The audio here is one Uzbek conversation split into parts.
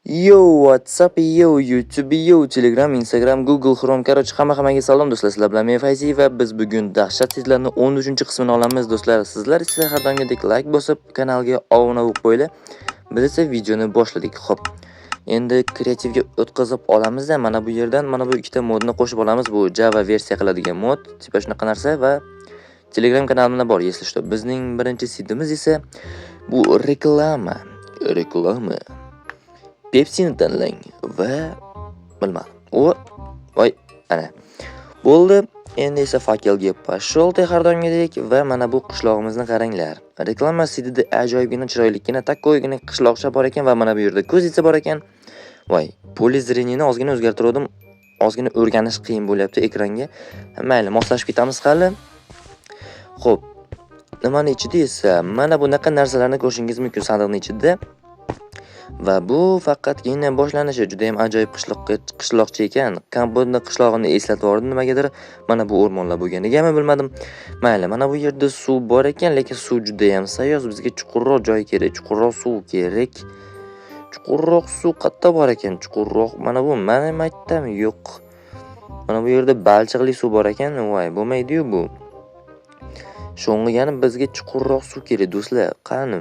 Yo, WhatsApp, yo, YouTube, yo, Telegram, Instagram, Google, Chrome, короче, hammaga salom do'stlar. Sizlar bilan men Fayzi va biz bugun dahshat tezlarning 13-qismini olamiz do'stlar. Sizlar esa har doimgidek like bosib, kanalga obuna bo'lib qo'yinglar. Biz esa videoni boshladik. Xo'p. Endi kreativga o'tkazib olamiz-da, mana bu yerdan mana bu ikkita modni qo'shib olamiz. Bu Java versiya qiladigan mod, tipa shunaqa narsa va Telegram kanalimda bor, esli что. Bizning birinchi sidimiz esa bu reklama. Pepsi'ni tanlang va bilmadim. Voy, ana. Bo'ldi. Endi esa fakelga pashol har doimgidek va mana bu qishlog'imizni qaranglar. Reklama sidida ajoyibgina chiroylikgina takkoygina qishloqcha bor ekan va mana bu yerda ko'zitsa bor ekan. Voy, poli zreniyni ozgina o'zgartirdim. Ozgina o'rganish qiyin bo'lyapti ekranga. Mayli, moslashib ketamiz hali. Xo'p. Nimani ichida esa mana bunaqa narsalarni ko'rishingiz mumkin sandiqning ichida. Va bu faqatgina boshlanishi, juda ham ajoyib qishloqcha ekan. Kambodja qishlog'ini eslatib yubordi nimagadir. Mana bu o'rmonlar bo'lganligami bilmadim. Mayli, mana bu yerda suv bor ekan, lekin suv juda ham sayoz, bizga chuqurroq joy kerak, chuqurroq suv kerak. Chuqurroq suv qayerda bor ekan? Chuqurroq. Mana bu men aytdim, yo'q. Mana bu yerda balchiqli suv bor ekan. Voy, bo'lmaydi-yu bu. Sho'ng'igani bizga chuqurroq suv kerak do'stlar. Qani,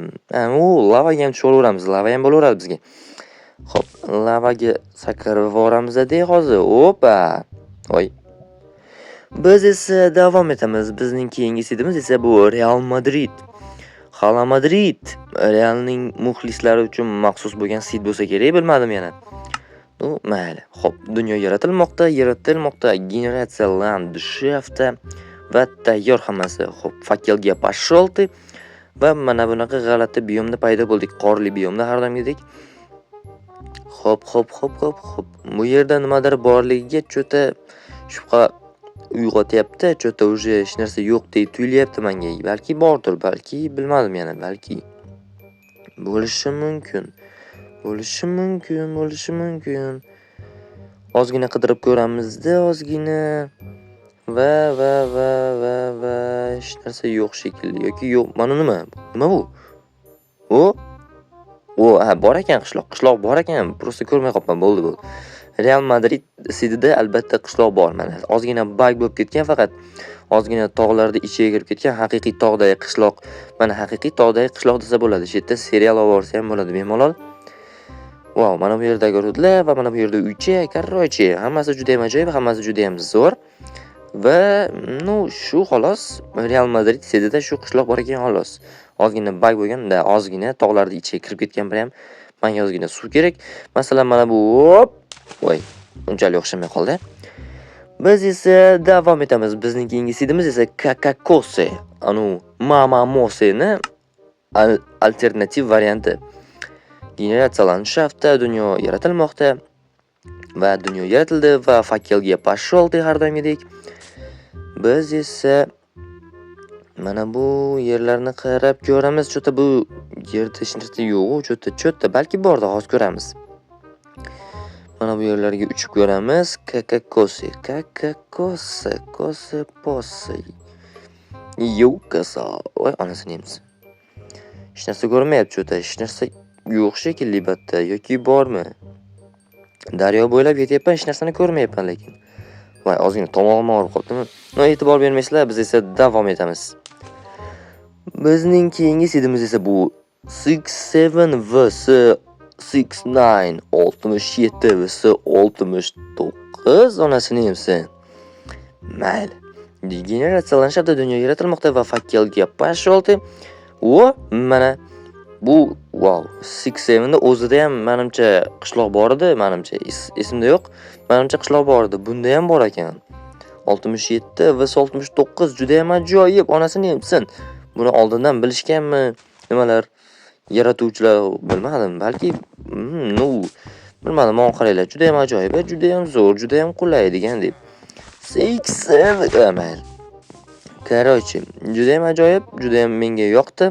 lavaga ham tushaveramiz, lava ham bo'laveradi bizga. Xo'p, lavaga sakrab yuboramiz-da hozir. Opa. Voy. Biz esa davom etamiz. Bizning keyingi sidimiz esa bu Real Madrid. Hala Madrid. Realning muxlislari uchun maxsus bo'lgan sid bo'lsa kerak, bilmadim yana. Mayli. Xo'p, dunyo yaratilmoqda, generatsiya landshaftda va tayyor hammasi. Xo'p, fakelga pasholti va mana bunaqa g'alati biyomda paydo bo'ldik, qorli biyomda har doimgidek. Xo'p. Bu yerda nimadir borligiga cho'ta shubha uyg'otyapti, cho'ta uje hech narsa yo'qdek tuyulyapti menga. Balki bordir, balki bilmadim yana, balki. Bo'lishi mumkin. Ozgina qidirib ko'ramiz-da, ozgina. Va hech narsa yo'q shekilli yoki yo'q. Mana nima bu? Bor ekan qishloq bor ekan. Prosta ko'rmay qoldim, bo'ldi. Real Madrid sidida albatta qishloq bor mana. Ozgina bug bo'lib ketgan faqat. Ozgina tog'larda ichiga kirib ketgan haqiqiy tog'dagi qishloq. Mana haqiqiy tog'dagi qishloq desa bo'ladi. Shu yerda serial olsa ham bo'ladi bemalol. Wow, mana bu yerdagi hududlar va mana bu yerda uycha, короче, hammasi juda ham ajoyib, hammasi juda ham zo'r. Va shu xolos Real Madrid sidida shu qishloq bor ekan xolos. Ozgina bug bo'lganda, ozgina tog'larda ichiga kirib ketgan biram. Menga ozgina suv kerak. Masalan, mana bu voy, unchalik o'xshamay qoldi. Biz esa davom etamiz. Bizning keyingi sidimiz esa Kakakose, Mama Moseni alternativ varianti. Generatsiya landshaftda dunyo yaratilmoqda va dunyo yaratildi va fakelga pasholdi har doimgidek. Biz esa mana bu yerlarni qarab ko'ramiz. Cho'ta bu yerda hech narsa yo'q, cho'ta balki borda hozir ko'ramiz. Mana bu yerlarga uchib ko'ramiz. Kakakose, kose. Yo'qasa. Voy, onasini yemiz. Hech narsa ko'rmayapti cho'ta, hech narsa yo'q shekilli batta yoki bormi? Daryo bo'ylab ketyapman, hech narsani ko'rmayapman lekin. Voy, ozgina tomog'im og'rib qolibdimi? E'tibor bermaysizlar, biz esa davom etamiz. Bizning keyingi sidimiz esa bu 67 vs 69 67 vs 69 onasini yemsin. Mayli. Generatsiya landshaftda dunyo yaratilmoqda va fakelga pasholti. Mana bu 67 da o'zida ham menimcha qishloq bor edi, menimcha esimda yo'q. Menimcha qishloq bor edi, bunda ham bor ekan. 67 va 69 juda ham ajoyib, onasini yemsin. Buni oldindan bilishganmi? Nimalar yaratuvchilar bilmadim, balki bilmadim, men qaranglar, juda ham ajoyib, juda ham zo'r, juda ham qulay degan deb. 67 amal. Короче, juda ham ajoyib, juda ham menga yoqdi.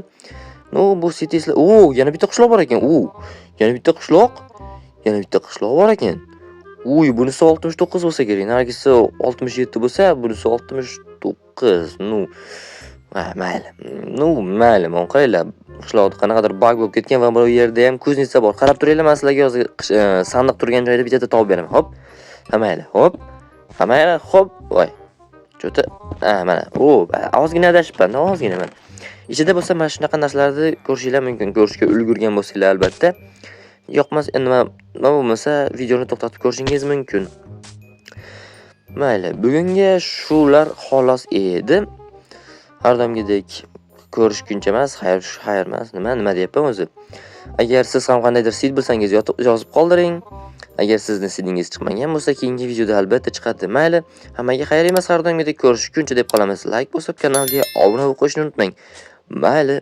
Bu city'slar. Yana bitta qishloq bor ekan. Yana bitta qishloq bor ekan. Bunisi 69 bo'lsa kerak. Nargisi 67 bo'lsa, bunisi 69. Mayli. Mayli, men qaranglar. Qishloqda qanaqadir bug bo'lib ketgan va bu yerda ham kuznitsa bor. Qarab turinglar, men sizlarga hozir sandiq turgan joyda bitta topib beraman. Hop. Mayli, hop. Mayli, hop. Voy. Cho'ta. Mana. Ozgina adashibman, ozgina mana. Ichida bo'lsa mana shunaqa narsalarni ko'rishinglar mumkin. Ko'rishga ulgurgan bo'lsanglar albatta. Yoqmas, nima bo'lmasa videoni to'xtatib ko'rishingiz mumkin. Mayli, bugunga shular xolos edi. Har doimgidek ko'rishguncha emas, xayr emas, nima deyapman o'zi. Agar siz ham qandaydir sid bilsangiz yozib qoldiring. Agar sizni sidingiz chiqmagan bo'lsa, keyingi videoda albatta chiqadi. Mayli, hammaga xayr emas, har doimgidek ko'rishguncha deb qolamiz. Like bosib, kanalga obuna bo'lib qo'yishni unutmang. Mayli.